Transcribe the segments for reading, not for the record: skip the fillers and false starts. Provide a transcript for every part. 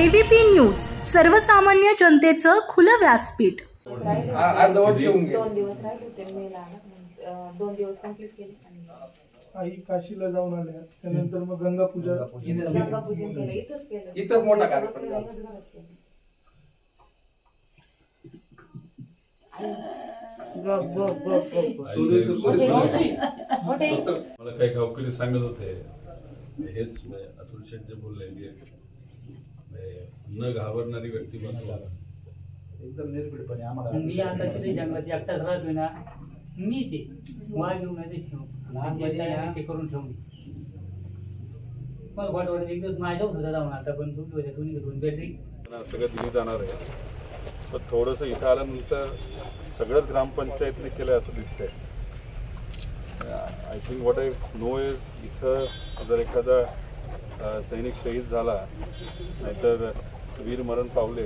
ABP news, सर्वसामान्य जनतेचं खुलं व्यासपीठ. 2 दिवस राहिले होते मेला, 2 दिवस कंप्लीट केले. आई काशीला जाऊन आल्या, त्यानंतर मग गंगापूजन केलं, इथंच मोठा कार्यक्रम. मला काही गावकरी सांगत होते, हेच अतुल शेठ जे बोलले, न घाबरणारी व्यक्तिमत्व एकदम निर्भीडपणे आम्हाला. मी आता किती जंगलात एकटाच राहतोय ना, मी ते वाघ घेऊन ते करून ठेवून मला वाटत एक दिवस माझ्या सुद्धा जाऊन आता पण दोन्ही बॅटरी सगळं दिली जाणार आहे. पण थोडंसं इथं आल्यानंतर सगळंच ग्रामपंचायतने केलं असं दिसतंय. I think what I know is, इथं जर एखादा सैनिक शहीद झाला नाहीतर वीर मरण पावले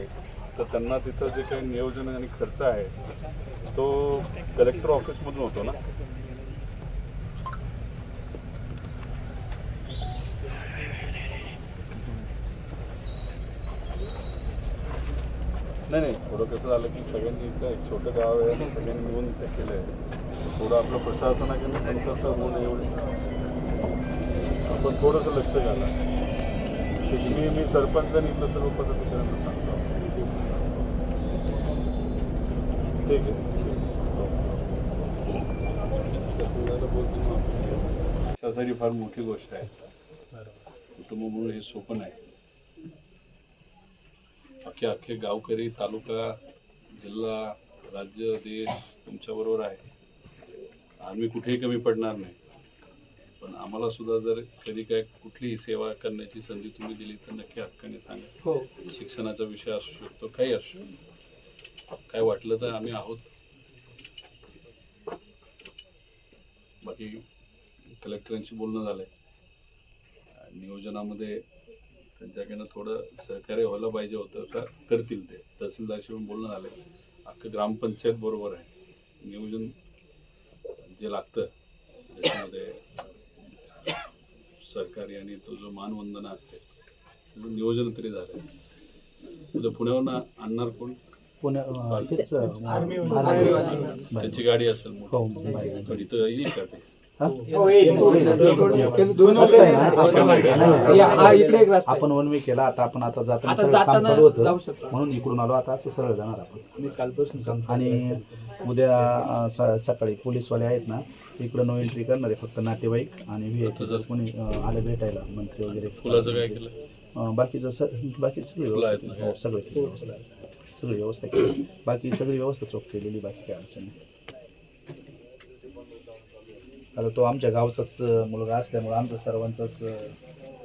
तर त्यांना तिथं जे काही नियोजन आणि खर्च आहे तो कलेक्टर ऑफिसमधून होतो ना. नाही, थोडं कसं झालं की सगळ्यांनी इथं एक छोटं गाव आहे आणि सगळ्यांनी मिळून ते केलं आहे. थोडं आपलं प्रशासनाकडे त्यांचं तर होऊन एवढे आपण थोडंसं लक्ष घाला. मी सरपंचांनी इथं सर्व पद्धतीनं सांगतो. ठीक आहे, कसं झालं बोलतो त्यासाठी फार मोठी गोष्ट आहे. कुटुंब म्हणून हे सोपं नाही. अख्खे गावकरी, तालुका, जिल्हा, राज्य, देश तुमच्याबरोबर आहे. आम्ही कुठेही कमी पडणार नाही. पण आम्हाला सुद्धा जर कधी काय कुठलीही सेवा करण्याची संधी तुम्ही दिली तर नक्की हक्काने सांगा. हो, शिक्षणाचा विषय असू शकतो, काही असू शकतो. काय वाटलं तर आम्ही आहोत. बाकी कलेक्टरांशी बोलणं झालंय, नियोजनामध्ये त्यांच्याकडनं थोडं सहकार्य व्हायला पाहिजे होतं का करतील ते. तहसीलदारशी पण बोलणं झालंय. अख्खं ग्रामपंचायत बरोबर आहे. नियोजन जे लागतं त्याच्यामध्ये सरकारी आणि तो जो मानवंदना असते त्याचं नियोजन तरी झालं. तुझं पुण्यावरून आणणार कोण? त्याची गाडी असेल मोठी, इथं येईल का ते? आपण वन वे केला. आता जाताना काम चालू होतं म्हणून इकडून आलो. आता असं सरळ जाणार आपण कालपासून. आणि उद्या सकाळी पोलीसवाले आहेत ना, इकडं नो एंट्री करणार आहे. फक्त नातेवाईक आणि व्हीआयपी कोणी आले भेटायला, मंत्री वगैरे. फुलाचं काय केलं? बाकीचं सगळी व्यवस्था, सगळी व्यवस्था केली. बाकी सगळी व्यवस्था चोख केलेली, बाकी काय अडचण नाही. आता तो आमच्या गावचाच मुलगा असल्यामुळे आमचा सर्वांचाच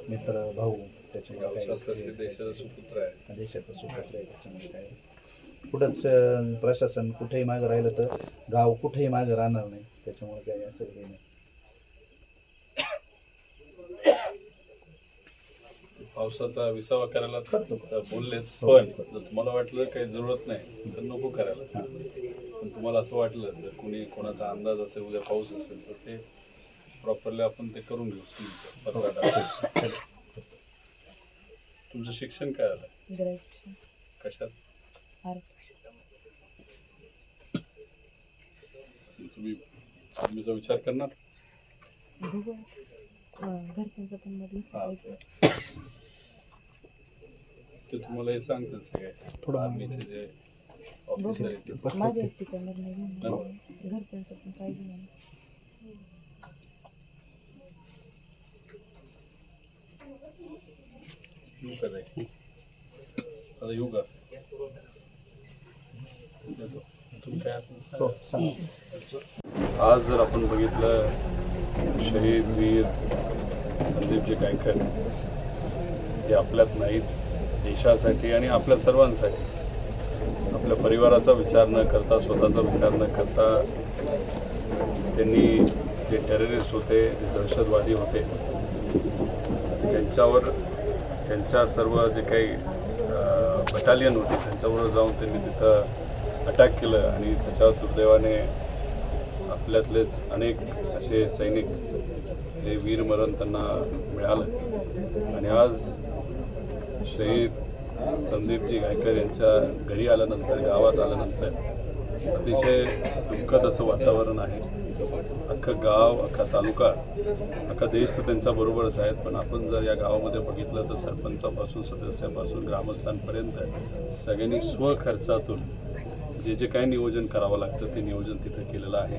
मित्र, भाऊ, त्याच्यामुळे देशाचा सुपुत्र आहे. देशाचा सुपुत्र आहे. त्याच्यामुळे काय कुठंच प्रशासन कुठेही मागं राहिलं तर गाव कुठेही मागं राहणार नाही. त्याच्यामुळे काही असं काही नाही. पावसाचा विसावा करायला बोललेत, पण जर तुम्हाला वाटलं काही जरूरत नाही तर नको करायला. पण तुम्हाला असं वाटलं जर कोणी कोणाचा अंदाज असेल उद्या पाऊस असेल तर ते प्रॉपरली आपण ते करून घेऊ. तुमचं शिक्षण काय झालं? कशात? तुम्ही आर्मीचा विचार करणार? ते तुम्हाला हे सांगतात सगळे थोडं आर्मीचे जे ऑफिसर आहेत. आता येऊ का? आज जर आपण बघितलं शहीद वीर संदीपजी गायकवाड हे आपल्यात नाहीत, देशासाठी आणि आपल्या सर्वांसाठी आपल्या परिवाराचा विचार न करता, स्वतःचा विचार न करता त्यांनी जे टेररिस्ट होते, जे दहशतवादी होते, त्यांच्यावर त्यांच्या सर्व जे काही बटालियन होती त्यांच्याबरोबर जाऊन त्यांनी तिथं अटॅक केलं आणि त्याच्यावर दुर्दैवाने आपल्यातलेच अनेक असे सैनिक हे वीरमरण त्यांना मिळालं. आणि आज शहीद संदीपजी गायकर यांच्या घरी आल्यानंतर, गावात आल्यानंतर अतिशय दुःखद असं वातावरण आहे. अख्खं गाव, अख्खा तालुका, अख्खा देश तर त्यांच्याबरोबरच आहेत. पण आपण जर या गावामध्ये बघितलं तर सरपंचापासून, सदस्यापासून, ग्रामस्थांपर्यंत सगळ्यांनी स्वखर्चातून जे काही नियोजन करावं लागतं ते नियोजन तिथं केलेलं आहे.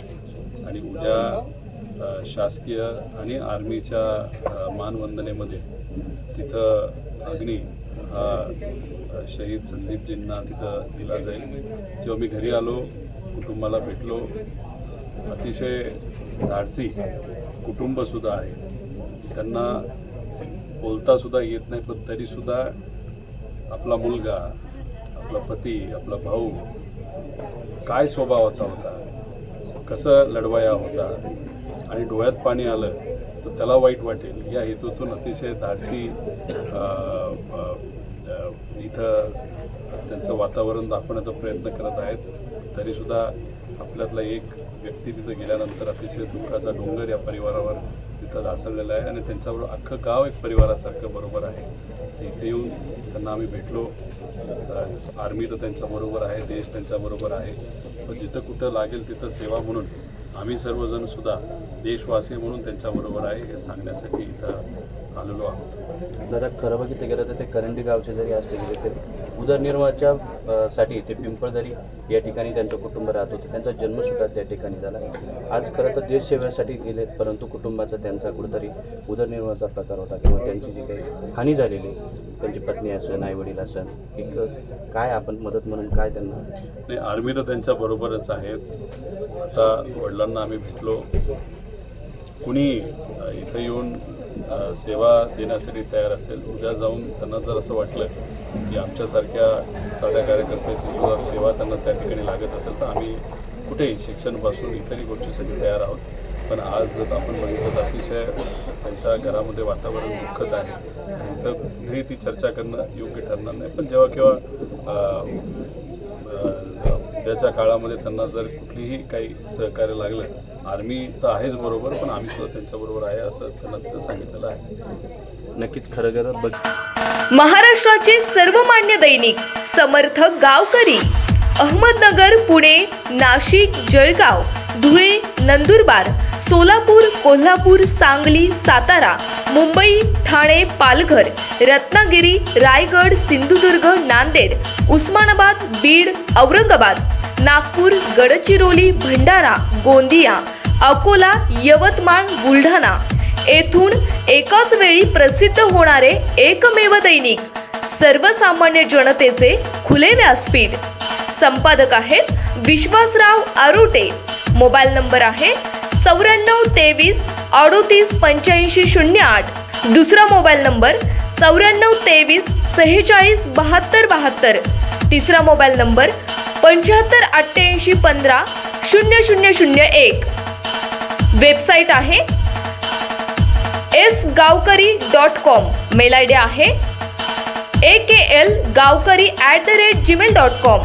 आणि उद्या शासकीय आणि आर्मीच्या मानवंदनेमध्ये तिथं अग्नी हा शहीद संदीपजींना तिथं दिला जाईल. जेव्हा मी घरी आलो, कुटुंबाला भेटलो, अतिशय धाडसी कुटुंबसुद्धा आहे. त्यांना बोलतासुद्धा येत नाही, पण तरीसुद्धा आपला मुलगा, आपला पती, आपला भाऊ काय स्वभावाचा होता, कसं लढवाया होता आणि डोळ्यात पाणी आलं तर त्याला वाईट वाटेल या हेतूतून अतिशय धाडसी इथं त्यांचं वातावरण दाखवण्याचा प्रयत्न करत आहेत. तरीसुद्धा आपल्यातला एक व्यक्ती तिथं गेल्यानंतर अतिशय दुःखाचा डोंगर या परिवारावर तिथं ढासळलेला आहे आणि त्यांच्याबरोबर अख्खं गाव एक परिवारासारखं बरोबर आहे. इथे येऊन त्यांना आम्ही भेटलो. आर्मी तर त्यांच्याबरोबर आहे, देश त्यांच्याबरोबर आहे, पण जिथं कुठं लागेल तिथं सेवा म्हणून आम्ही सर्वजणसुद्धा देशवासी म्हणून त्यांच्याबरोबर आहे हे सांगण्यासाठी इथं आलेलो आहोत. दादा, खरं बघितलं गेलं तर ते करंडी गावचे जरी असले गेले तरी उदरनिर्वाहाच्या साठी ते पिंपळदरी या ठिकाणी त्यांचं कुटुंब राहत होतं. त्यांचा जन्मसुद्धा त्या ठिकाणी झाला. आज खरं तर देश सेवेसाठी गेलेत, परंतु कुटुंबाचा त्यांचा कुठेतरी उदरनिर्वाहाचा प्रकार होता किंवा त्यांची जी काही हानी झालेली, त्यांची पत्नी असेल, आई वडील असेल, एक काय आपण मदत म्हणून काय त्यांना नाही, आर्मी तर त्यांच्याबरोबरच आहेत. आता वडिलांना आम्ही भेटलो. कुणी इथं येऊन सेवा देण्यासाठी तयार असेल, उद्या जाऊन त्यांना जर असं वाटलं की आमच्यासारख्या साध्या कार्यकर्त्याची सुद्धा सेवा त्यांना त्या ठिकाणी लागत असेल तर आम्ही कुठेही शिक्षणापासून इतरही गोष्टीसाठी तयार आहोत. पण आज जर आपण बघितलं तर अतिशय त्यांच्या घरामध्ये वातावरण दुःखद आहे आणि तर कुठेही ती चर्चा करणं योग्य ठरणार नाही. पण जेव्हा केव्हा उद्याच्या काळामध्ये त्यांना जर कुठलीही काही सहकार्य लागलं, आर्मी तर आहेच बरोबर, पण आम्ही सुद्धा त्यांच्याबरोबर आहे असं त्यांना तिथं सांगितलेलं आहे. नक्कीच खरं खरं बघ. महाराष्ट्राचे सर्वमान्य दैनिक समर्थक गावकरी अहमदनगर, पुणे, नाशिक, जळगाव, धुळे, नंदुरबार, सोलापूर, कोल्हापूर, सांगली, सातारा, मुंबई, ठाणे, पालघर, रत्नागिरी, रायगड, सिंधुदुर्ग, नांदेड, उस्मानाबाद, बीड, औरंगाबाद, नागपूर, गडचिरोली, भंडारा, गोंदिया, अकोला, यवतमाळ, बुलढाणा येथून एकाच वेळी प्रसिद्ध होणारे एकमेव दैनिक सर्वसामान्य जनतेचे खुले व्यासपीठ. संपादक आहेत विश्वासराव आरोटे. मोबाईल नंबर आहे 94 23 38 85 08. दुसरा मोबाईल नंबर 94 23 46 72 72. तिसरा मोबाईल नंबर 75 88 15 0001. वेबसाईट आहे sgavkari.com. मेल आय डी आहे aklgavkari@gmail.com.